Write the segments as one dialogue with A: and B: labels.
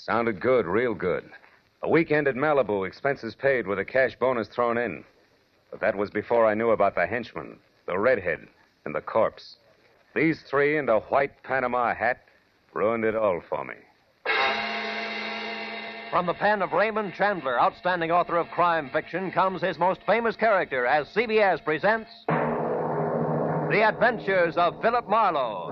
A: Sounded good, real good. A weekend at Malibu, expenses paid with a cash bonus thrown in. But that was before I knew about the henchman, the redhead, and the corpse. These three and a white Panama hat ruined it all for me.
B: From the pen of Raymond Chandler, outstanding author of crime fiction, comes his most famous character as CBS presents The Adventures of Philip Marlowe.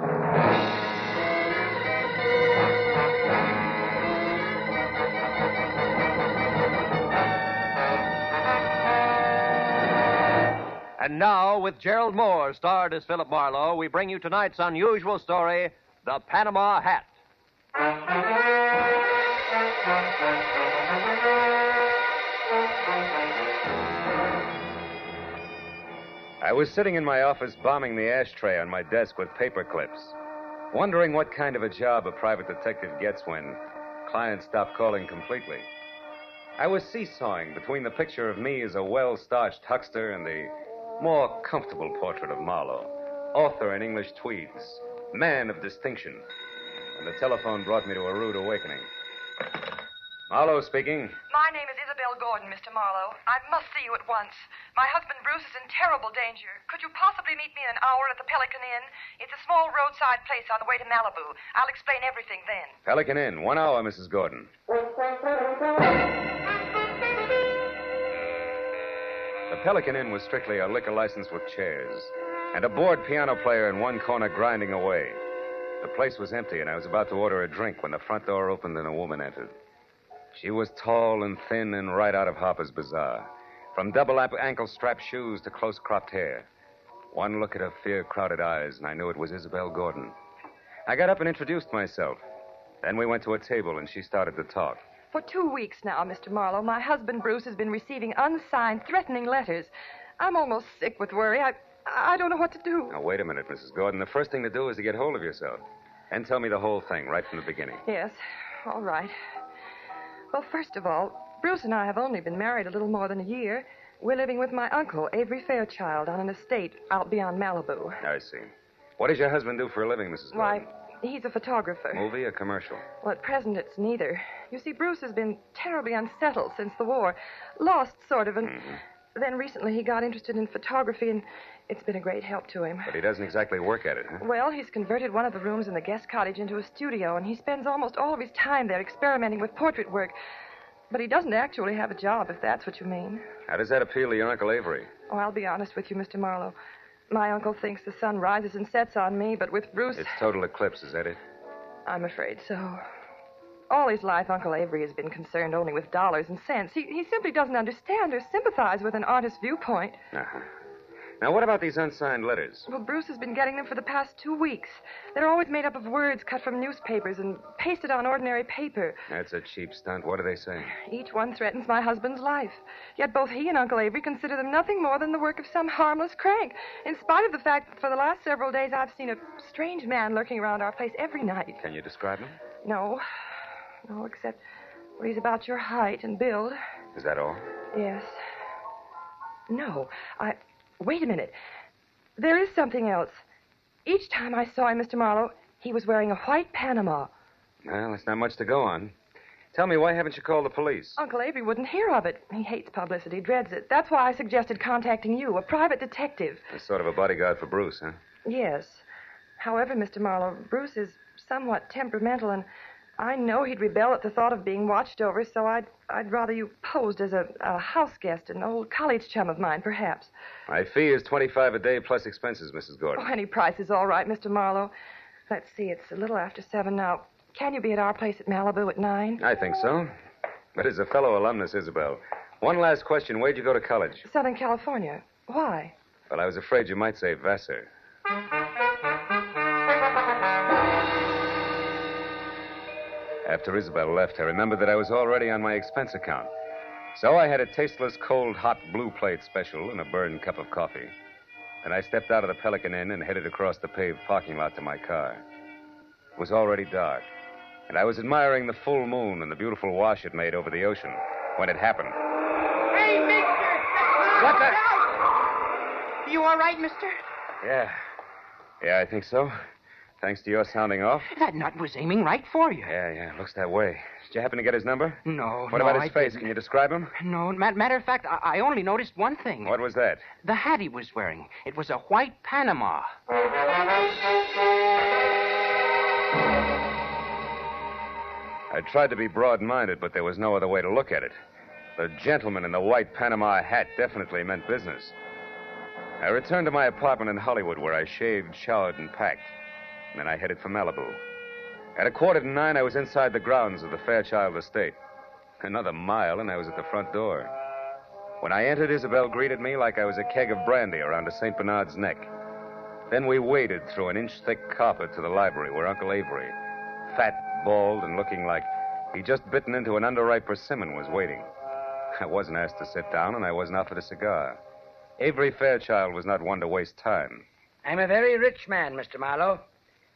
B: And now, with Gerald Mohr starred as Philip Marlowe, we bring you tonight's unusual story, The Panama Hat.
A: I was sitting in my office bombing the ashtray on my desk with paper clips, wondering what kind of a job a private detective gets when clients stop calling completely. I was seesawing between the picture of me as a well-starched huckster and the more comfortable portrait of Marlowe, author in English tweeds, man of distinction, and the telephone brought me to a rude awakening. Marlowe speaking.
C: My name is Isabel Gordon, Mr. Marlowe. I must see you at once. My husband Bruce is in terrible danger. Could you possibly meet me in an hour at the Pelican Inn? It's a small roadside place on the way to Malibu. I'll explain everything then.
A: Pelican Inn, 1 hour, Mrs. Gordon. The Pelican Inn was strictly a liquor license with chairs, and a bored piano player in one corner grinding away. The place was empty, and I was about to order a drink when the front door opened and a woman entered. She was tall and thin and right out of Harper's Bazaar, from double ankle-strap shoes to close-cropped hair. One look at her fear-crowded eyes, and I knew it was Isabel Gordon. I got up and introduced myself. Then we went to a table, and she started to talk.
C: For 2 weeks now, Mr. Marlowe, my husband Bruce has been receiving unsigned, threatening letters. I'm almost sick with worry. I don't know what to do.
A: Now, wait a minute, Mrs. Gordon. The first thing to do is to get hold of yourself and tell me the whole thing right from the beginning.
C: Yes, all right. Well, first of all, Bruce and I have only been married a little more than a year. We're living with my uncle, Avery Fairchild, on an estate out beyond Malibu.
A: I see. What does your husband do for a living, Mrs. Gordon?
C: Why, he's a photographer.
A: Movie or commercial?
C: Well, at present, it's neither. You see, Bruce has been terribly unsettled since the war. Lost, sort of, and then recently he got interested in photography, and it's been a great help to him.
A: But he doesn't exactly work at it, huh?
C: Well, he's converted one of the rooms in the guest cottage into a studio, and he spends almost all of his time there experimenting with portrait work. But he doesn't actually have a job, if that's what you mean.
A: How does that appeal to your Uncle Avery?
C: Oh, I'll be honest with you, Mr. Marlowe. My uncle thinks the sun rises and sets on me, but with Bruce...
A: It's total eclipse, is that it?
C: I'm afraid so. All his life, Uncle Avery has been concerned only with dollars and cents. He simply doesn't understand or sympathize with an artist's viewpoint.
A: Uh-huh. Now, what about these unsigned letters?
C: Well, Bruce has been getting them for the past 2 weeks. They're always made up of words cut from newspapers and pasted on ordinary paper.
A: That's a cheap stunt. What do they say?
C: Each one threatens my husband's life. Yet both he and Uncle Avery consider them nothing more than the work of some harmless crank, in spite of the fact that for the last several days I've seen a strange man lurking around our place every night.
A: Can you describe him?
C: No, except well, he's about your height and build.
A: Is that all?
C: Yes. No, Wait a minute. There is something else. Each time I saw him, Mr. Marlowe, he was wearing a white Panama.
A: Well, that's not much to go on. Tell me, why haven't you called the police?
C: Uncle Avery wouldn't hear of it. He hates publicity, dreads it. That's why I suggested contacting you, a private detective.
A: A sort of a bodyguard for Bruce, huh?
C: Yes. However, Mr. Marlowe, Bruce is somewhat temperamental, and I know he'd rebel at the thought of being watched over, so I'd rather you posed as a house guest, an old college chum of mine, perhaps.
A: My fee is $25 a day plus expenses, Mrs. Gordon.
C: Oh, any price is all right, Mr. Marlowe. Let's see, it's a little after 7 now. Can you be at our place at Malibu at 9?
A: I think so. But as a fellow alumnus, Isabel, one last question. Where'd you go to college?
C: Southern California. Why?
A: Well, I was afraid you might say Vassar. After Isabel left, I remembered that I was already on my expense account. So I had a tasteless, cold, hot blue plate special and a burned cup of coffee. Then I stepped out of the Pelican Inn and headed across the paved parking lot to my car. It was already dark, and I was admiring the full moon and the beautiful wash it made over the ocean when it happened.
D: Hey, mister!
A: What the...
D: You all right, mister?
A: Yeah, I think so. Thanks to your sounding off?
E: That nut was aiming right for you.
A: Yeah, looks that way. Did you happen to get his number?
E: No,
A: What
E: no,
A: about his
E: I
A: face?
E: didn't.
A: Can you describe him?
E: No, matter of fact, I only noticed one thing.
A: What was that?
E: The hat he was wearing. It was a white Panama.
A: I tried to be broad-minded, but there was no other way to look at it. The gentleman in the white Panama hat definitely meant business. I returned to my apartment in Hollywood, where I shaved, showered, and packed. And then I headed for Malibu. At 8:45, I was inside the grounds of the Fairchild estate. Another mile, and I was at the front door. When I entered, Isabel greeted me like I was a keg of brandy around a St. Bernard's neck. Then we waded through an inch-thick carpet to the library where Uncle Avery, fat, bald, and looking like he'd just bitten into an underripe persimmon, was waiting. I wasn't asked to sit down, and I wasn't offered a cigar. Avery Fairchild was not one to waste time.
F: I'm a very rich man, Mr. Marlowe.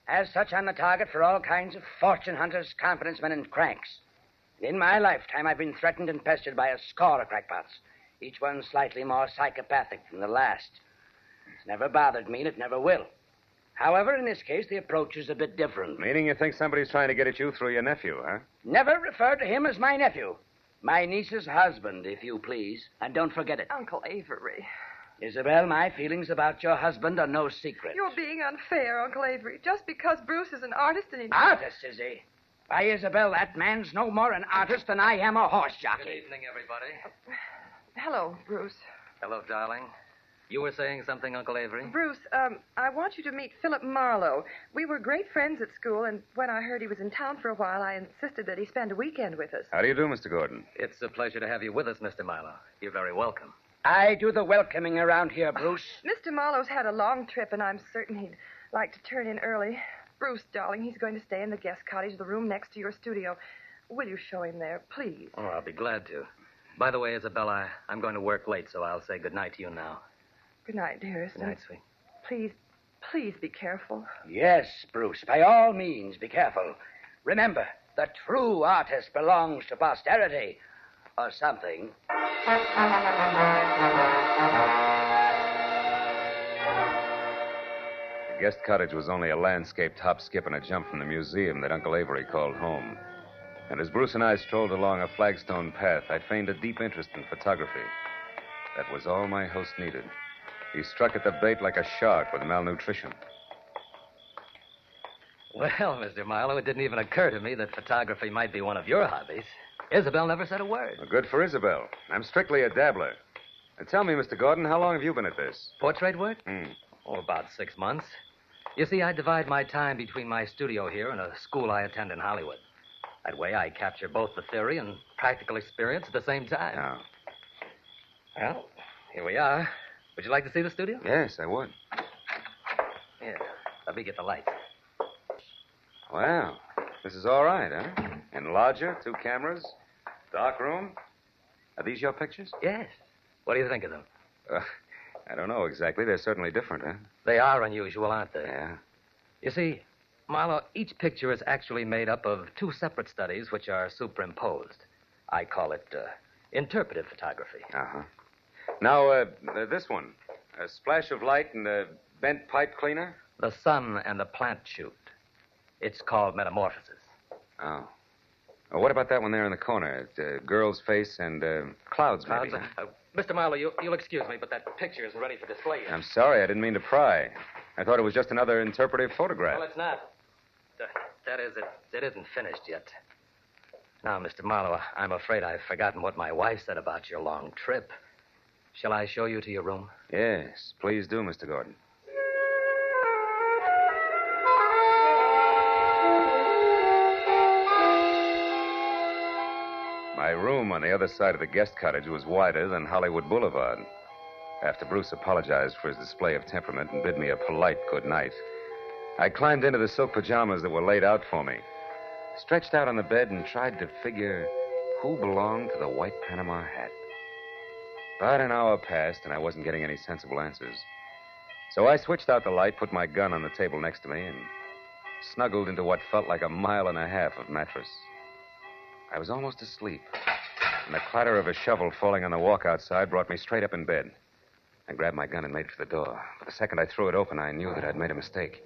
F: As such, I'm the target for all kinds of fortune hunters, confidence men, and cranks. In my lifetime, I've been threatened and pestered by a score of crackpots, each one slightly more psychopathic than the last. It's never bothered me, and it never will. However, in this case, the approach is a bit different.
A: Meaning you think somebody's trying to get at you through your nephew, huh?
F: Never refer to him as my nephew. My niece's husband, if you please. And don't forget it.
C: Uncle Avery.
F: Isabel, my feelings about your husband are no secret.
C: You're being unfair, Uncle Avery. Just because Bruce is an artist and he...
F: Artist, is he? Why, Isabel, that man's no more an artist than I am a horse jockey.
B: Good evening, everybody.
C: Hello, Bruce.
B: Hello, darling. You were saying something, Uncle Avery?
C: Bruce, I want you to meet Philip Marlowe. We were great friends at school, and when I heard he was in town for a while, I insisted that he spend a weekend with us.
A: How do you do, Mr. Gordon?
B: It's a pleasure to have you with us, Mr. Marlowe. You're very welcome.
F: I do the welcoming around here, Bruce.
C: Mr. Marlowe's had a long trip, and I'm certain he'd like to turn in early. Bruce, darling, he's going to stay in the guest cottage, the room next to your studio. Will you show him there, please?
B: Oh, I'll be glad to. By the way, Isabella, I'm going to work late, so I'll say good night to you now.
C: Good night, dearest.
B: Good night, sweet.
C: Please be careful.
F: Yes, Bruce, by all means, be careful. Remember, the true artist belongs to posterity. Or something.
A: The guest cottage was only a landscaped hop, skip, and a jump from the museum that Uncle Avery called home. And as Bruce and I strolled along a flagstone path, I feigned a deep interest in photography. That was all my host needed. He struck at the bait like a shark with malnutrition.
B: Well, Mr. Marlowe, it didn't even occur to me that photography might be one of your hobbies. Isabel never said a word.
A: Well, good for Isabel. I'm strictly a dabbler. Now, tell me, Mr. Gordon, how long have you been at this?
B: Portrait work? Oh, about 6 months. You see, I divide my time between my studio here and a school I attend in Hollywood. That way I capture both the theory and practical experience at the same time.
A: Oh.
B: Well, here we are. Would you like to see the studio?
A: Yes, I would.
B: Here, let me get the lights.
A: Wow. This is all right, huh? Enlarger, 2 cameras, dark room. Are these your pictures?
B: Yes. What do you think of them?
A: I don't know exactly. They're certainly different, huh?
B: They are unusual, aren't they?
A: Yeah.
B: You see, Marlowe, each picture is actually made up of 2 separate studies which are superimposed. I call it interpretive photography.
A: Uh-huh. Now, this one. A splash of light and a bent pipe cleaner?
B: The sun and the plant shoot. It's called metamorphosis.
A: Oh. Well, what about that one there in the corner? A girl's face and clouds, maybe.
B: Clouds? Mr. Marlowe, you'll excuse me, but that picture isn't ready for display yet.
A: I'm sorry. I didn't mean to pry. I thought it was just another interpretive photograph.
B: Well, it's not. That is, it isn't finished yet. Now, Mr. Marlowe, I'm afraid I've forgotten what my wife said about your long trip. Shall I show you to your room?
A: Yes, please do, Mr. Gordon. My room on the other side of the guest cottage was wider than Hollywood Boulevard. After Bruce apologized for his display of temperament and bid me a polite good night, I climbed into the silk pajamas that were laid out for me, stretched out on the bed, and tried to figure who belonged to the white Panama hat. But an hour passed, and I wasn't getting any sensible answers. So I switched out the light, put my gun on the table next to me, and snuggled into what felt like 1.5 miles of mattress. I was almost asleep, and the clatter of a shovel falling on the walk outside brought me straight up in bed. I grabbed my gun and made for the door. But the second I threw it open, I knew that I'd made a mistake.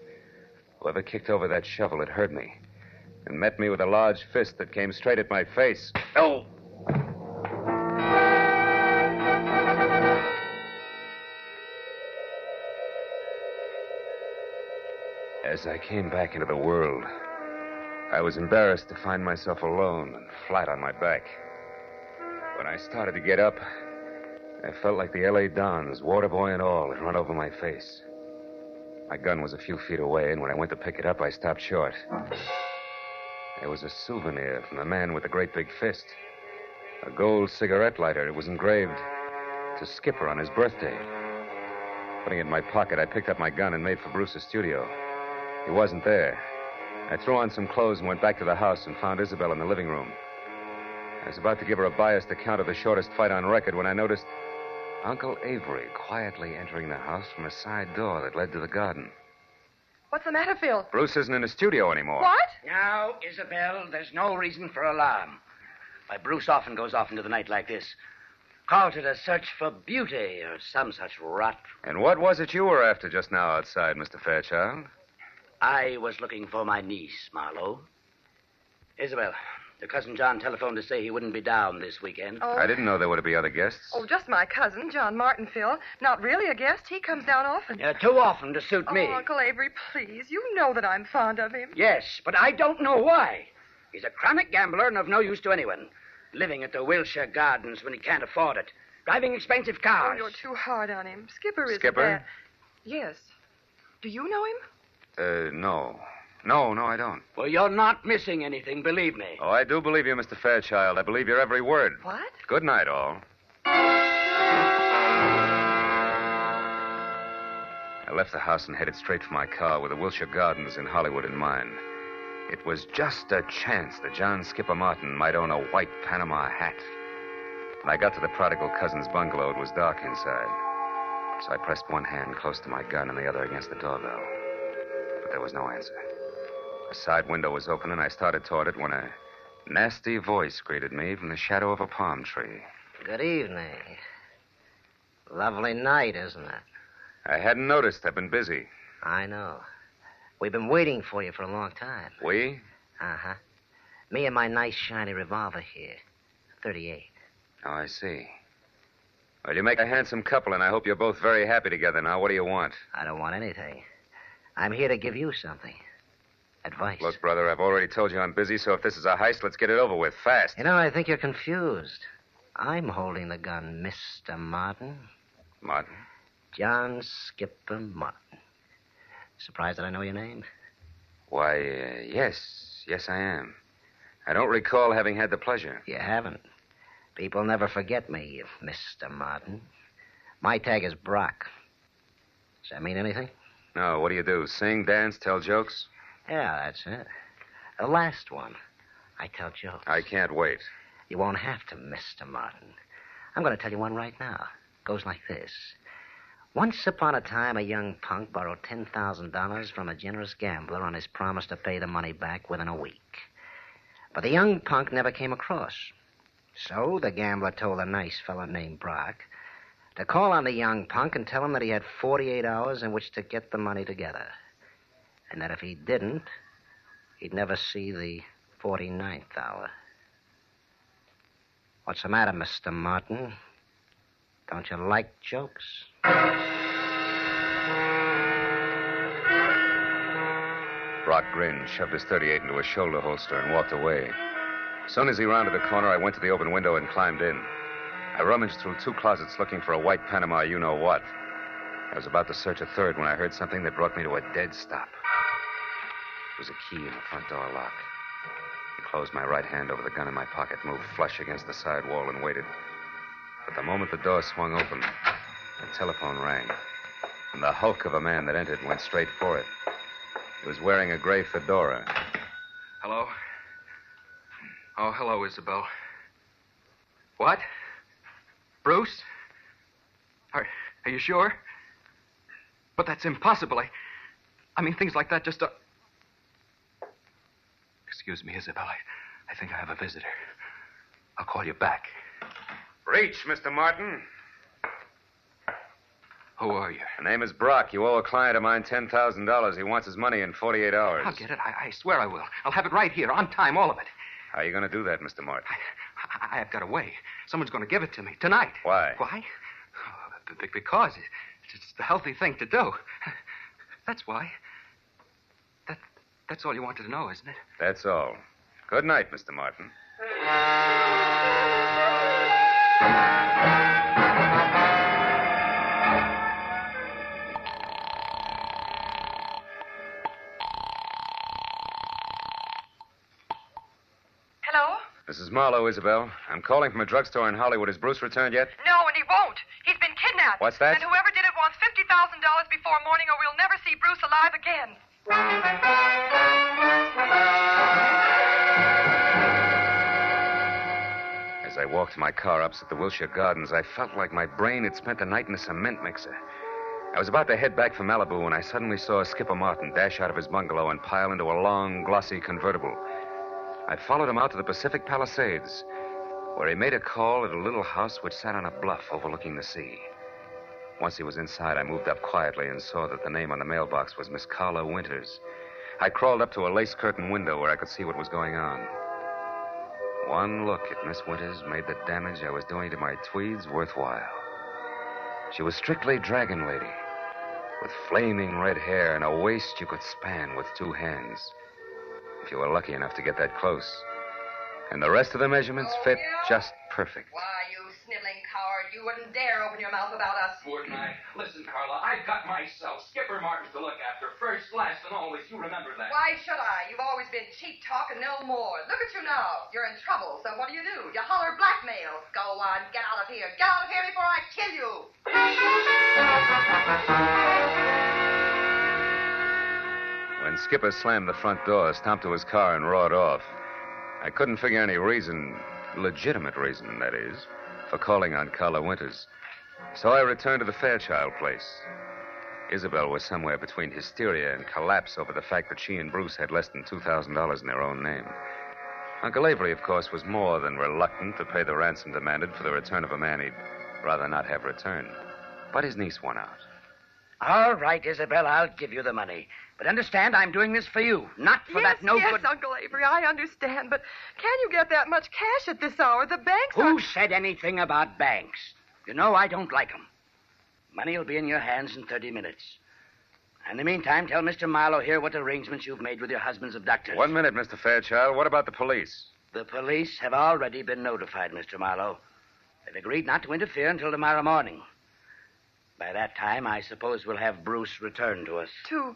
A: Whoever kicked over that shovel had heard me and met me with a large fist that came straight at my face. Oh! As I came back into the world, I was embarrassed to find myself alone and flat on my back. When I started to get up, I felt like the L.A. Dons, water boy and all, had run over my face. My gun was a few feet away, and when I went to pick it up, I stopped short. There was a souvenir from the man with the great big fist. A gold cigarette lighter. It was engraved to Skipper on his birthday. Putting it in my pocket, I picked up my gun and made for Bruce's studio. He wasn't there. I threw on some clothes and went back to the house and found Isabel in the living room. I was about to give her a biased account of the shortest fight on record when I noticed Uncle Avery quietly entering the house from a side door that led to the garden.
C: What's the matter, Phil?
A: Bruce isn't in the studio anymore.
C: What?
F: Now, Isabel, there's no reason for alarm. Why, Bruce often goes off into the night like this. Calls it a search for beauty or some such rot.
A: And what was it you were after just now outside, Mr. Fairchild?
F: I was looking for my niece, Marlowe. Isabel, your cousin John telephoned to say he wouldn't be down this weekend.
C: Oh.
A: I didn't know there were to be other guests.
C: Oh, just my cousin, John Martin, Phil. Not really a guest. He comes down often.
F: Yeah, too often to suit me.
C: Oh, Uncle Avery, please. You know that I'm fond of him.
F: Yes, but I don't know why. He's a chronic gambler and of no use to anyone. Living at the Wilshire Gardens when he can't afford it. Driving expensive
C: Oh,
F: cars.
C: you're too hard on him. Skipper isn't
A: Skipper?
C: bad. Yes. Do you know him?
A: No. No, I don't.
F: Well, you're not missing anything, believe me.
A: Oh, I do believe you, Mr. Fairchild. I believe your every word.
C: What?
A: Good night, all. I left the house and headed straight for my car with the Wilshire Gardens in Hollywood in mind. It was just a chance that John Skipper Martin might own a white Panama hat. When I got to the prodigal cousin's bungalow, it was dark inside. So I pressed one hand close to my gun and the other against the doorbell. But there was no answer. A side window was open, and I started toward it when a nasty voice greeted me from the shadow of a palm tree.
G: Good evening. Lovely night, isn't it?
A: I hadn't noticed. I've been busy.
G: I know. We've been waiting for you for a long time.
A: We?
G: Uh-huh. Me and my nice shiny revolver here. 38.
A: Oh, I see. Well, you make a handsome couple, and I hope you're both very happy together now. What do you want?
G: I don't want anything. I'm here to give you something. Advice.
A: Look, brother, I've already told you I'm busy, so if this is a heist, let's get it over with, fast.
G: You know, I think you're confused. I'm holding the gun, Mr. Martin.
A: Martin?
G: John Skipper Martin. Surprised that I know your name?
A: Why, yes. Yes, I am. I don't recall having had the pleasure.
G: You haven't. People never forget me, Mr. Martin. My tag is Brock. Does that mean anything?
A: No, what do? Sing, dance, tell jokes?
G: Yeah, that's it. The last one. I tell jokes.
A: I can't wait.
G: You won't have to, Mr. Martin. I'm going to tell you one right now. It goes like this. Once upon a time, a young punk borrowed $10,000 from a generous gambler on his promise to pay the money back within a week. But the young punk never came across. So the gambler told a nice fellow named Brock to call on the young punk and tell him that he had 48 hours in which to get the money together. And that if he didn't, he'd never see the 49th hour. What's the matter, Mr. Martin? Don't you like jokes?
A: Brock grinned, shoved his .38 into a shoulder holster, and walked away. As soon as he rounded the corner, I went to the open window and climbed in. I rummaged through 2 closets looking for a white Panama you-know-what. I was about to search a third when I heard something that brought me to a dead stop. It was a key in the front door lock. I closed my right hand over the gun in my pocket, moved flush against the side wall, and waited. But the moment the door swung open, the telephone rang. And the hulk of a man that entered went straight for it. He was wearing a gray fedora.
H: Hello? Oh, hello, Isabel. What? Bruce? Are you sure? But that's impossible. I mean, things like that just don't... Excuse me, Isabel. I think I have a visitor. I'll call you back.
A: Reach, Mr. Martin.
H: Who are you?
A: My name is Brock. You owe a client of mine $10,000. He wants his money in 48 hours.
H: I'll get it. I swear I will. I'll have it right here, on time, all of it.
A: How are you going to do that, Mr. Martin?
H: I've got a way. Someone's going to give it to me tonight.
A: Why?
H: Why? Because it's the healthy thing to do. That's why. That's all you wanted to know, isn't it?
A: That's all. Good night, Mr. Martin.
C: Hello?
A: Mrs. Marlowe, Isabel. I'm calling from a drugstore in Hollywood. Has Bruce returned yet?
C: No, and he won't. He's been kidnapped.
A: What's that?
C: And whoever did it wants $50,000 before morning, or we'll never see Bruce alive again.
A: As I walked to my car opposite the Wilshire Gardens, I felt like my brain had spent the night in a cement mixer. I was about to head back for Malibu when I suddenly saw Skipper Martin dash out of his bungalow and pile into a long, glossy convertible. I followed him out to the Pacific Palisades, where he made a call at a little house which sat on a bluff overlooking the sea. Once he was inside, I moved up quietly and saw that the name on the mailbox was Miss Carla Winters. I crawled up to a lace curtain window where I could see what was going on. One look at Miss Winters made the damage I was doing to my tweeds worthwhile. She was strictly Dragon Lady, with flaming red hair and a waist you could span with two hands, if you were lucky enough to get that close. And the rest of the measurements fit just perfect.
C: Why, you sniveling coward, you wouldn't dare open your mouth about us.
H: Wouldn't I? Listen, Carla, I've got myself Skipper Martin to look after. First, last, and always. You remember that.
C: Why should I? You've always been cheap talk and no more. Look at you now. You're in trouble, so what do? You holler blackmail. Go on, get out of here. Get out of here before I kill you.
A: When Skipper slammed the front door, stomped to his car, and roared off, I couldn't figure any reason, legitimate reason, that is, for calling on Carla Winters. So I returned to the Fairchild place. Isabel was somewhere between hysteria and collapse over the fact that she and Bruce had less than $2,000 in their own name. Uncle Avery, of course, was more than reluctant to pay the ransom demanded for the return of a man he'd rather not have returned. But his niece won out.
F: All right, Isabel, I'll give you the money. But understand, I'm doing this for you, not for that no good...
C: Yes, Uncle Avery, I understand. But can you get that much cash at this hour? The banks are...
F: Who said anything about banks? You know I don't like them. Money will be in your hands in 30 minutes. In the meantime, tell Mr. Marlowe here what arrangements you've made with your husband's abductors.
A: 1 minute, Mr. Fairchild. What about the police?
F: The police have already been notified, Mr. Marlowe. They've agreed not to interfere until tomorrow morning. By that time, I suppose we'll have Bruce returned to us.
C: To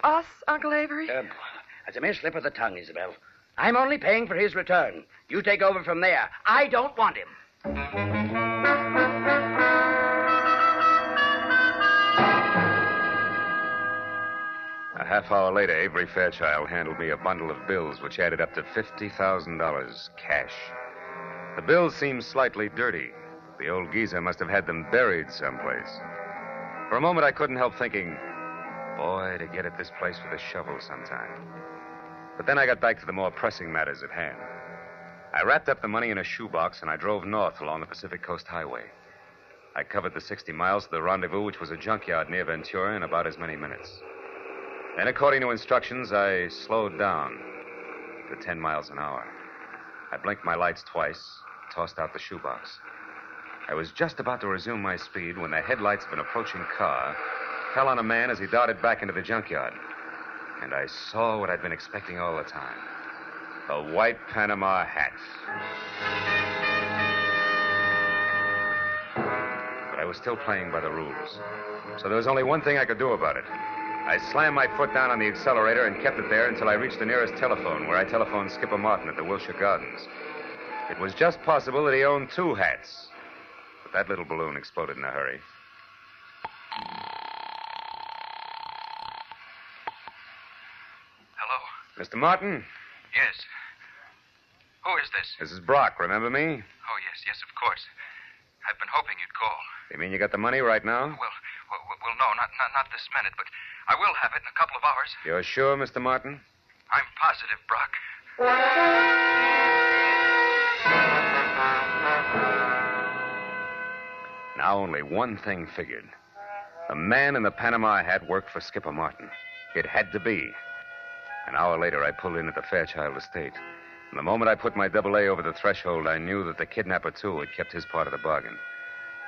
C: us, Uncle Avery?
F: As a mere slip of the tongue, Isabel. I'm only paying for his return. You take over from there. I don't want him.
A: A half hour later, Avery Fairchild handed me a bundle of bills which added up to $50,000 cash. The bills seemed slightly dirty. The old geezer must have had them buried someplace. For a moment, I couldn't help thinking, boy, to get at this place with a shovel sometime. But then I got back to the more pressing matters at hand. I wrapped up the money in a shoebox and I drove north along the Pacific Coast Highway. I covered the 60 miles to the rendezvous, which was a junkyard near Ventura, in about as many minutes. Then, according to instructions, I slowed down to 10 miles an hour. I blinked my lights twice, tossed out the shoebox. I was just about to resume my speed when the headlights of an approaching car fell on a man as he darted back into the junkyard. And I saw what I'd been expecting all the time. The white Panama hat. But I was still playing by the rules. So there was only one thing I could do about it. I slammed my foot down on the accelerator and kept it there until I reached the nearest telephone, where I telephoned Skipper Martin at the Wilshire Gardens. It was just possible that he owned two hats. But that little balloon exploded in a hurry.
H: Hello?
A: Mr. Martin?
H: Yes. Who is this?
A: This is Brock, remember me?
H: Oh, yes, of course. I've been hoping you'd call.
A: You mean you got the money right now?
H: Well, no, not this minute, but I will have it in a couple of hours.
A: You're sure, Mr. Martin?
H: I'm positive, Brock.
A: Now only one thing figured. The man in the Panama hat worked for Skipper Martin. It had to be. An hour later, I pulled in at the Fairchild estate. And the moment I put my AA over the threshold, I knew that the kidnapper, too, had kept his part of the bargain.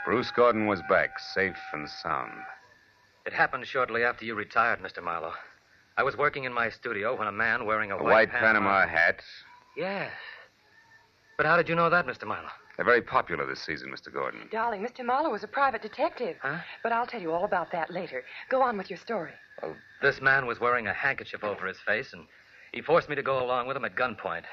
A: Bruce Gordon was back, safe and sound.
B: It happened shortly after you retired, Mr. Marlowe. I was working in my studio when a man wearing a
A: white Panama hat.
B: Yes. But how did you know that, Mr. Marlowe?
A: They're very popular this season, Mr. Gordon.
C: Darling, Mr. Marlowe was a private detective.
B: Huh?
C: But I'll tell you all about that later. Go on with your story.
B: Well, this man was wearing a handkerchief over his face, and he forced me to go along with him at gunpoint.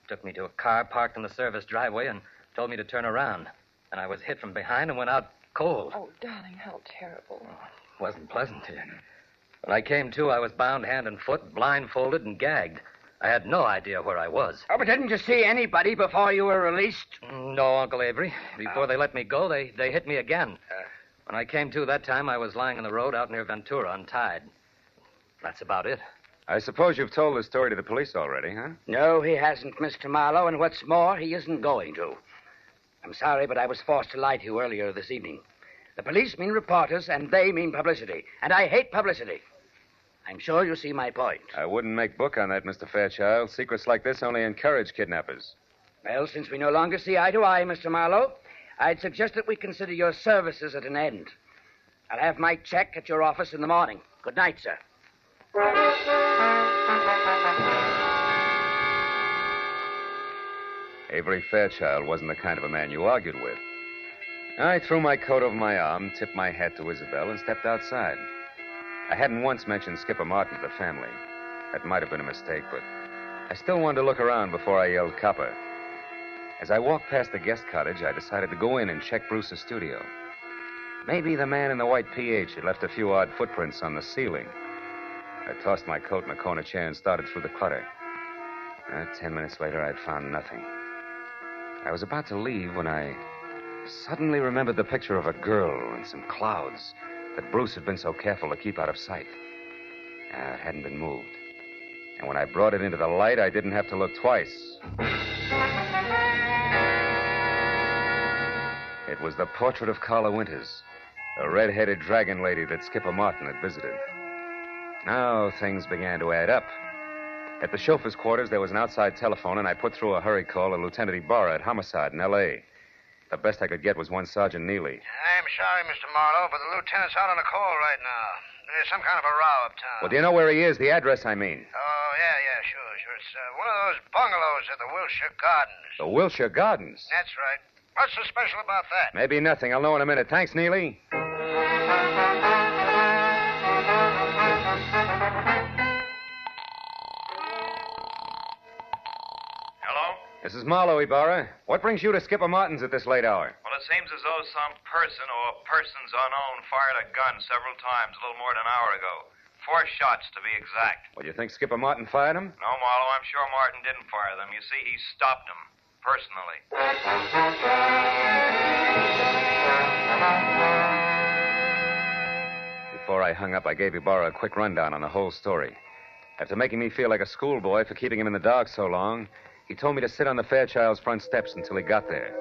B: Took me to a car parked in the service driveway and told me to turn around. And I was hit from behind and went out cold.
C: Oh, darling, how terrible.
B: It wasn't pleasant. When I came to, I was bound hand and foot, blindfolded, and gagged. I had no idea where I was.
F: Oh, but didn't you see anybody before you were released?
B: No, Uncle Avery. Before they let me go, they hit me again. When I came to that time, I was lying on the road out near Ventura, untied. That's about it.
A: I suppose you've told the story to the police already, huh?
F: No, he hasn't, Mr. Marlowe, and what's more, he isn't going to. I'm sorry, but I was forced to lie to you earlier this evening. The police mean reporters, and they mean publicity. And I hate publicity. I'm sure you see my point.
A: I wouldn't make book on that, Mr. Fairchild. Secrets like this only encourage kidnappers.
F: Well, since we no longer see eye to eye, Mr. Marlowe, I'd suggest that we consider your services at an end. I'll have my check at your office in the morning. Good night, sir.
A: Avery Fairchild wasn't the kind of a man you argued with. I threw my coat over my arm, tipped my hat to Isabel, and stepped outside. I hadn't once mentioned Skipper Martin to the family. That might have been a mistake, but I still wanted to look around before I yelled copper. As I walked past the guest cottage, I decided to go in and check Bruce's studio. Maybe the man in the white PH had left a few odd footprints on the ceiling. I tossed my coat in a corner chair and started through the clutter. 10 minutes later, I'd found nothing. I was about to leave when I suddenly remembered the picture of a girl and some clouds that Bruce had been so careful to keep out of sight. It hadn't been moved. And when I brought it into the light, I didn't have to look twice. It was the portrait of Carla Winters, a red-headed dragon lady that Skipper Martin had visited. Now things began to add up. At the chauffeur's quarters, there was an outside telephone, and I put through a hurry call to Lieutenant Ibarra at Homicide in L.A. The best I could get was one Sergeant Neely.
I: I'm sorry, Mr. Marlowe, but the lieutenant's out on a call right now. There's some kind of a row uptown.
A: Well, do you know where he is? The address, I mean.
I: Oh, yeah, sure. It's one of those bungalows at the Wilshire Gardens.
A: The Wilshire Gardens?
I: That's right. What's so special about that?
A: Maybe nothing. I'll know in a minute. Thanks, Neely. This is Marlowe, Ibarra. What brings you to Skipper Martin's at this late hour?
J: Well, it seems as though some person or persons unknown fired a gun several times a little more than an hour ago. 4 shots, to be exact.
A: Well, you think Skipper Martin fired them?
J: No, Marlowe, I'm sure Martin didn't fire them. You see, he stopped them, personally.
A: Before I hung up, I gave Ibarra a quick rundown on the whole story. After making me feel like a schoolboy for keeping him in the dark so long, he told me to sit on the Fairchild's front steps until he got there.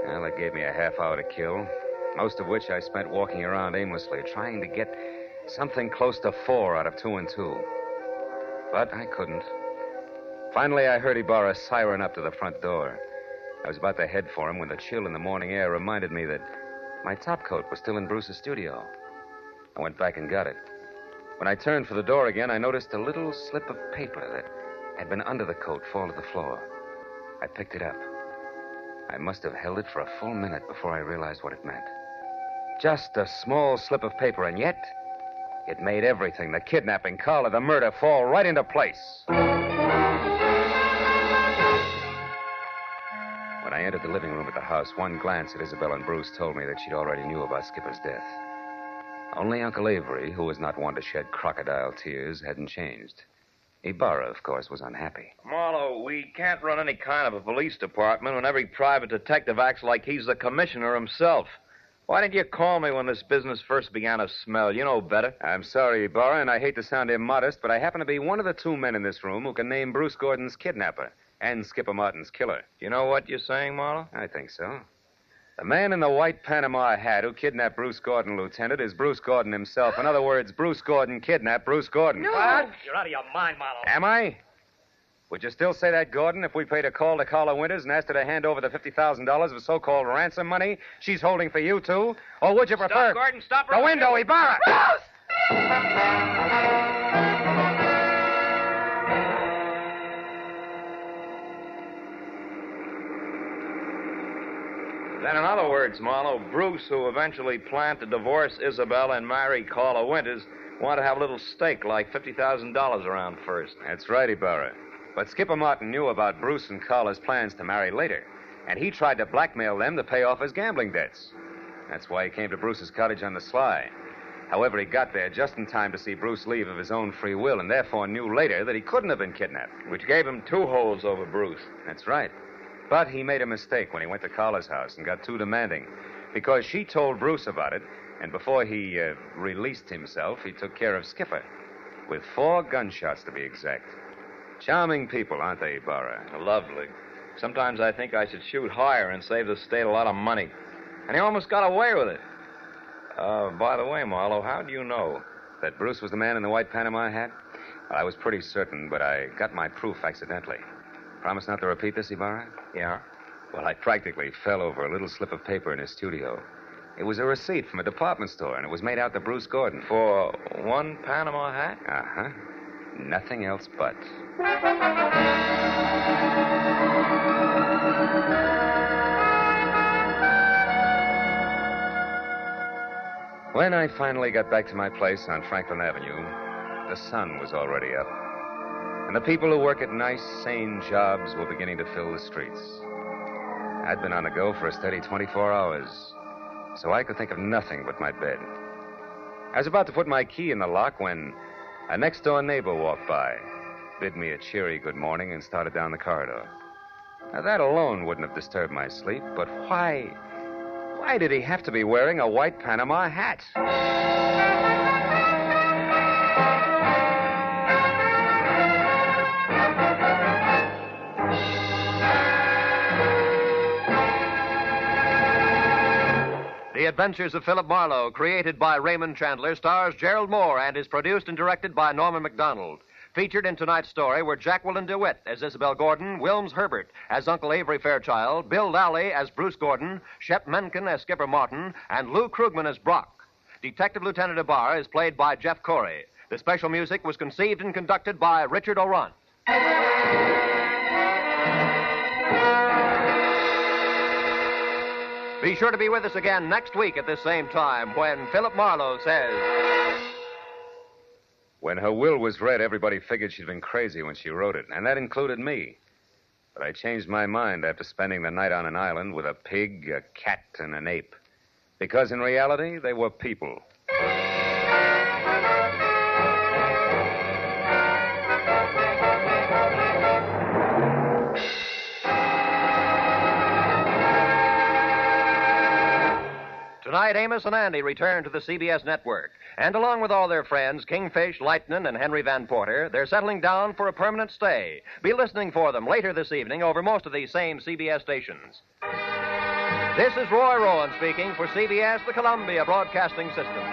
A: Well, that gave me a half hour to kill, most of which I spent walking around aimlessly, trying to get something close to 4 out of 2 and 2. But I couldn't. Finally, I heard Ibarra siren up to the front door. I was about to head for him when the chill in the morning air reminded me that my topcoat was still in Bruce's studio. I went back and got it. When I turned for the door again, I noticed a little slip of paper that had been under the coat fall to the floor. I picked it up. I must have held it for a full minute before I realized what it meant. Just a small slip of paper, and yet it made everything, the kidnapping, Carla, the murder, fall right into place. When I entered the living room at the house, one glance at Isabel and Bruce told me that she'd already knew about Skipper's death. Only Uncle Avery, who was not one to shed crocodile tears, hadn't changed. Ibarra, of course, was unhappy.
J: Marlowe, we can't run any kind of a police department when every private detective acts like he's the commissioner himself. Why didn't you call me when this business first began to smell? You know better.
A: I'm sorry, Ibarra, and I hate to sound immodest, but I happen to be one of the 2 men in this room who can name Bruce Gordon's kidnapper and Skipper Martin's killer.
J: You know what you're saying, Marlowe?
A: I think so. The man in the white Panama hat who kidnapped Bruce Gordon, Lieutenant, is Bruce Gordon himself. In other words, Bruce Gordon kidnapped Bruce Gordon.
C: No.
B: What? You're out of your mind, Marlowe.
A: Am I? Would you still say that, Gordon, if we paid a call to Carla Winters and asked her to hand over the $50,000 of so-called ransom money she's holding for you two? Or would you prefer...
H: Stop, Gordon, stop.
A: The window, Ibarra!
J: Then, in other words, Marlowe, Bruce, who eventually planned to divorce Isabel and marry Carla Winters, wanted to have a little stake, like $50,000 around first.
A: That's right, Ibarra. But Skipper Martin knew about Bruce and Carla's plans to marry later, and he tried to blackmail them to pay off his gambling debts. That's why he came to Bruce's cottage on the sly. However, he got there just in time to see Bruce leave of his own free will, and therefore knew later that he couldn't have been kidnapped.
J: Which gave him two holds over Bruce.
A: That's right. But he made a mistake when he went to Carla's house and got too demanding, because she told Bruce about it, and before he released himself, he took care of Skipper, with 4 gunshots to be exact. Charming people, aren't they, Ibarra?
J: Lovely. Sometimes I think I should shoot higher and save the state a lot of money. And he almost got away with it. By the way, Marlowe, how do you know?
A: That Bruce was the man in the white Panama hat? I was pretty certain, but I got my proof accidentally. Promise not to repeat this, Ibarra?
J: Yeah?
A: Well, I practically fell over a little slip of paper in his studio. It was a receipt from a department store, and it was made out to Bruce Gordon.
J: For 1 Panama hat?
A: Uh-huh. Nothing else but. When I finally got back to my place on Franklin Avenue, the sun was already up. And the people who work at nice, sane jobs were beginning to fill the streets. I'd been on the go for a steady 24 hours, so I could think of nothing but my bed. I was about to put my key in the lock when a next-door neighbor walked by, bid me a cheery good morning, and started down the corridor. Now, that alone wouldn't have disturbed my sleep, but why did he have to be wearing a white Panama hat?
K: The Adventures of Philip Marlowe, created by Raymond Chandler, stars Gerald Mohr and is produced and directed by Norman MacDonald. Featured in tonight's story were Jacqueline DeWitt as Isabel Gordon, Wilms Herbert as Uncle Avery Fairchild, Bill Lally as Bruce Gordon, Shep Menken as Skipper Martin, and Lou Krugman as Brock. Detective Lieutenant Ibarra is played by Jeff Corey. The special music was conceived and conducted by Richard O'Runt. Be sure to be with us again next week at this same time when Philip Marlowe says...
A: When her will was read, everybody figured she'd been crazy when she wrote it, and that included me. But I changed my mind after spending the night on an island with a pig, a cat, and an ape. Because in reality, they were people.
K: Tonight, Amos and Andy return to the CBS network. And along with all their friends, Kingfish, Lightnin, and Henry Van Porter, they're settling down for a permanent stay. Be listening for them later this evening over most of these same CBS stations. This is Roy Rowan speaking for CBS, the Columbia Broadcasting System.